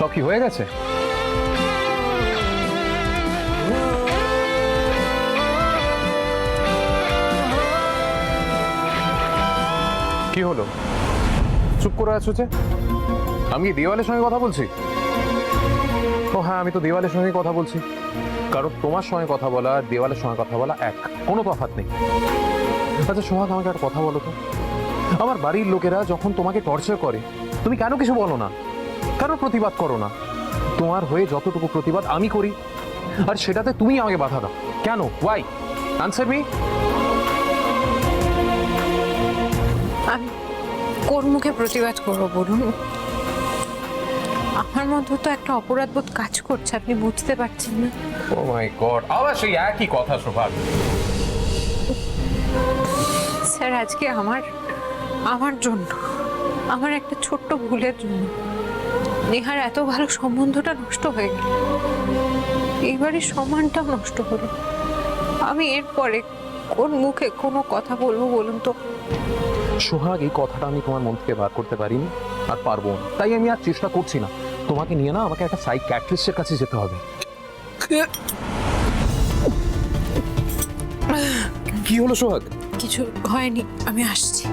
সব কি হয়ে গেছে? কি হলো, চুপ করে আছো যে? আমি কি দেওয়ালের সঙ্গে কথা বলছি? ও হ্যাঁ, আমি তো দেওয়ালের সঙ্গে কথা বলছি, কারণ তোমার সঙ্গে কথা বলা আর দেওয়ালের সঙ্গে কথা বলা এক, কোনো তফাৎ নেই। আচ্ছা সোহাগ, আমাকে একটা কথা বলো তো, আমার বাড়ির লোকেরা যখন তোমাকে টর্চার করে তুমি কেন কিছু বলো না? কেন প্রতিবাদ করো না? তোমার হয়ে যতটুকু প্রতিবাদ আমি করি, আর সেটাতে তুমি আমাকে বাধা দাও কেন? ওয়াই? Answer me. আমি কোন মুখে প্রতিবাদ করবো বলুন? আমার মধ্যে তো একটা অপরাধবোধ কাজ করছে, আপনি বুঝতে পারছেন না? ও মাই গড, আবার সেই একই কথা সোহাগ। স্যার, আজকে আমার জন্য, আমার একটা ছোট্ট ভুলের জন্য নেহার এত ভালো সম্বন্ধটা নষ্ট হয়ে গেল, এইবারের সম্মানটাও নষ্ট হলো। আমি এরপরে কোন মুখে কোনো কথা বলবো বলুন তো? সোহাগ, এই কথাটা আমি তোমার মন থেকে বার করতে পারিনি আর পারবো না, তাই আমি আর চেষ্টা করছি না। তোমাকে নিয়ে না আমাকে একটা সাইকিয়াট্রিস্টের কাছে যেতে হবে। কি হলো সোহাগ? কিছু হয়নি, আমি আসছি।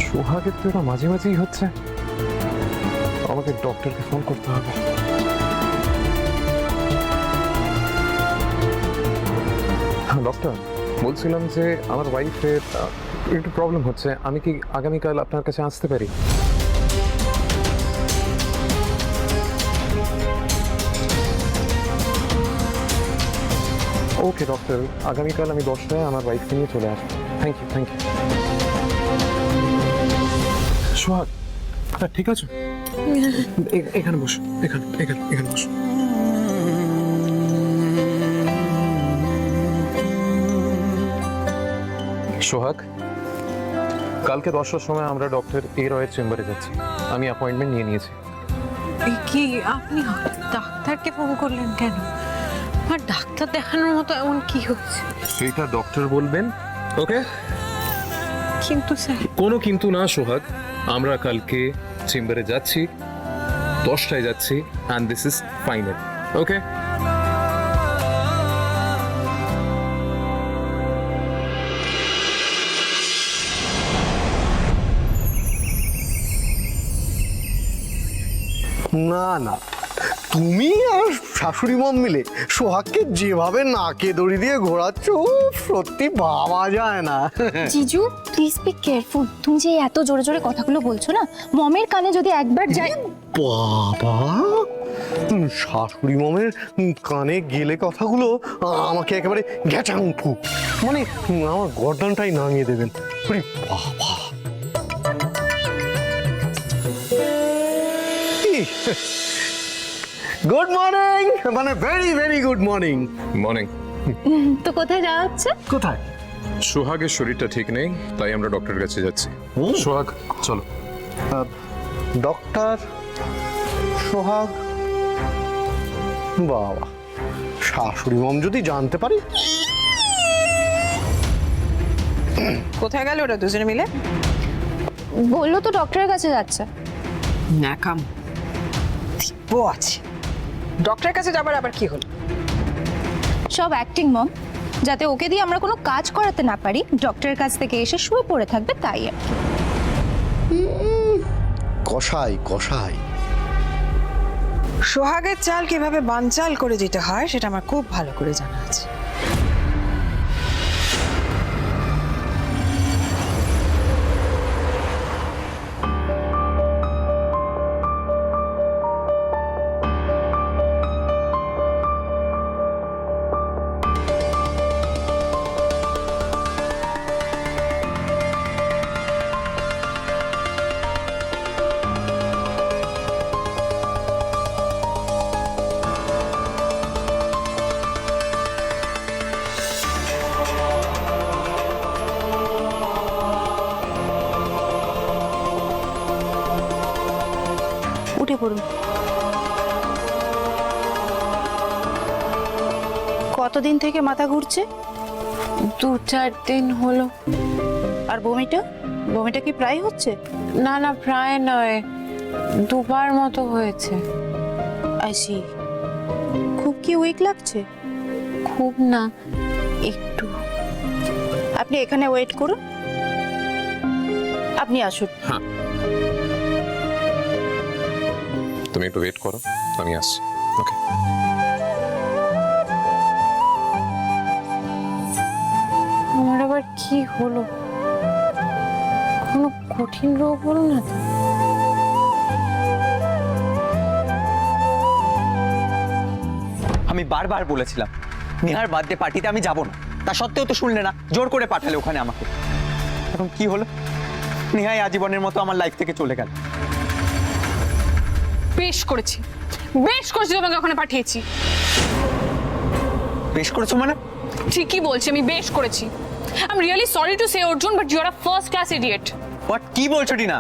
সোহাগের তো এটা মাঝে মাঝেই হচ্ছে, আমাকে ডক্টরকে ফোন করতে হবে। ডক্টর, বলছিলাম যে আমার ওয়াইফের একটু প্রবলেম হচ্ছে, আমি কি আগামীকাল আপনার কাছে আসতে পারি? ওকে ডক্টর, আগামীকাল আমি 10টায় আমার ওয়াইফকে নিয়ে চলে আসবো। Thank you, thank you. Sohag, ঠিক আছে, এখানে বসো, এখানে এখানে এখানে বসো। সোহাগ, কালকে 10টার সময় আমরা ডক্টর এ রয়ের চেম্বারে যাচ্ছি। আমি অ্যাপয়েন্টমেন্ট নিয়ে নিয়েছি। কি আপনি ডাক্তারকে ফোন করলেন কেন? আর ডাক্তার দেখানোর মতো এমন কি হচ্ছে? সেটা ডক্টর বলবেন, ওকে? কিন্তু স্যার, কোনো কিন্তু না সোহাগ, আমরা কালকে চেম্বারে যাচ্ছি, 10টায় যাচ্ছি, অ্যান্ড দিস ইজ ফাইনাল, ওকে? না না, তুমি আর শাশুড়ি মম মিলে সোহাগকে যেভাবে নাকে দড়ি দিয়ে ঘোরাচ্ছ, সত্যি ভাবা যায় না। জিজু প্লিজ বি কেয়ারফুল। তুমি যে এত জোরে জোরে কথাগুলো বলছো না, মমের কানে যদি একবার যায়। বাবা, শাশুড়ি মমের কানে গেলে কথাগুলো আমাকে একেবারে ঘ্যাচাং ফু, মানে আমার গর্দানটাই নামিয়ে দেবেন। ওরে বাবা, গুড মর্নিং, মানে very very good morning. Morning. তো কোথায় যাওয়া হচ্ছে? কোথায়? সোহাগের শরীরটা ঠিক নেই, তাই আমরা ডক্টরের কাছে যাচ্ছি। সোহাগ চলো। ডক্টর সোহাগ, বাবা, শাশুড়ি মম যদি জানতে পারি। কোথায় গেল ওরা দুজনে মিলে? বললো তো ডক্টরের কাছে যাচ্ছে। ন্যাকাম দিব্য আছে। ডক্টরের কাছে যাবার আবার কি হলো? সব অ্যাক্টিং মম, যাতে ওকে দিয়ে আমরা কোনো কাজ করাতে না পারি, ডক্টরের কাছ থেকে এসে শুয়ে পড়ে থাকবে তাই আর কি। কষাই কষাই। সোহাগের চাল কিভাবে বানচাল করে যেতে হয় সেটা আমার খুব ভালো করে জানা আছে। উঠে পড়ুন। কতদিন থেকে মাথা ঘুরছে? 2-4 দিন হলো। আর বমিটা বমিটা কি প্রায় হচ্ছে? না না, প্রায় নয়, 2বার মতো হয়েছে। আইসি, খুব কি উইক লাগছে? খুব না, একটু। আপনি এখানে ওয়েট করুন, আপনি আসুন। তুমি একটু ওয়েট করো, আমি আসছি। ওকে। আমার আবার কি হলো? কোনো কঠিন রোগ হলো না তো? আমি বারবার বলেছিলাম নেহার বার্থডে পার্টিতে আমি যাব না, তা সত্ত্বেও তো শুনলে না, জোর করে পাঠালে ওখানে আমাকে। এখন কি হলো? নেহাই আজীবনের মতো আমার লাইফ থেকে চলে গেল। বেশ করেছি, বেশ করেছি, তোমাকে ওখানে পাঠিয়েছি। বেশ করেছো মানে? ঠিকই বলছি, আমি বেশ করেছি। I am really sorry to say Arjun, but you are a first class idiot. What, কি বলছো টিনা?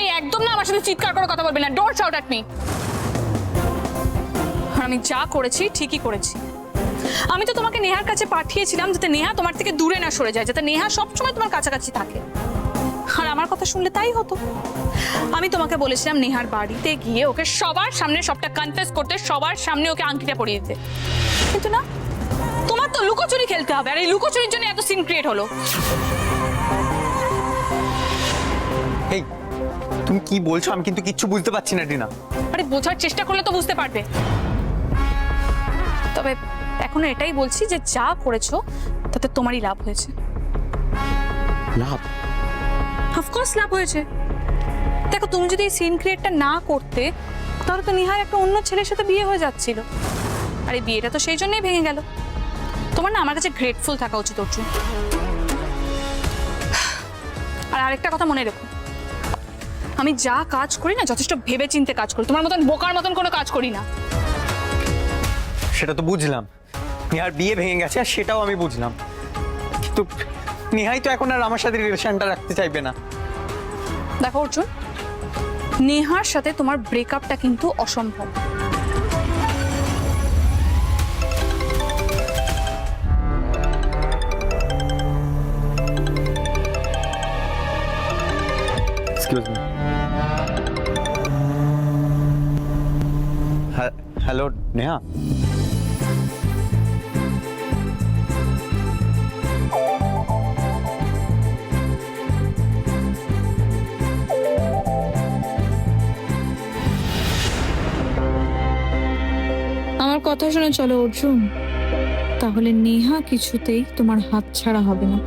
এই একদম না আমার সাথে চিৎকার করে কথা বলবে না, ডোন্ট শাউট অ্যাট মি। আমি যা করেছি ঠিকই করেছি। আমি তো তোমাকে নেহার কাছে পাঠিয়েছিলাম যাতে নেহা তোমার থেকে দূরে না সরে যায়, যাতে নেহা সবসময় তোমার কাছাকাছি থাকে। আর আমার কথা শুনলে তাই হতো। আমি তোমাকে বলেছিলাম নেহার বাড়িতে গিয়ে ওকে সবার সামনে সবটা কনফেস করতে, সবার সামনে ওকে আংটিটা পরিয়ে দিতে, কিন্তু না, তোমার তো লুকোচুরি খেলতে হবে, আর এই লুকোচুরির জন্য এত সিন ক্রিয়েট হলো। এই তুমি কি বলছো? আমি কিন্তু কিচ্ছু বুঝতে পারছি না টিনা। আরে বোঝার চেষ্টা করলে তো বুঝতে পারবে। তবে এখন এটাই বলছি যে যা করেছো তাতে তোমারই লাভ হয়েছে। লাভ? অফকোর্স লাভ হয়েছে। দেখো, তুমি যদি এই সিন ক্রিয়েটটা না করতে তাহলে তো নিহার একটা অন্য ছেলের সাথে বিয়ে হয়ে যাচ্ছিল, আর এই বিয়েটা তো সেই জন্যই ভেঙে গেল। তোমার না আমার কাছে গ্রেটফুল থাকা উচিত অর্জুন। আর আরেকটা কথা মনে রেখো, আমি যা কাজ করি না যথেষ্ট ভেবে চিন্তে কাজ করি, তোমার মতন বোকার মতন কোনো কাজ করি না। সেটা তো বুঝলাম, নেহার বিয়ে ভেঙে গেছে আর সেটাও আমি বুঝলাম, কিন্তু নেহাই তো এখন আর আমার সাথে রিলেশনটা রাখতে চাইবে না। দেখো অর্জুন, নেহার সাথে তোমার ব্রেকআপটা কিন্তু অসম্ভব। Excuse me. হ্যালো নেহা। আমার কথা শুনে চলো অর্জুন, তাহলে নেহা কিছুতেই তোমার হাত ছাড়া হবে না।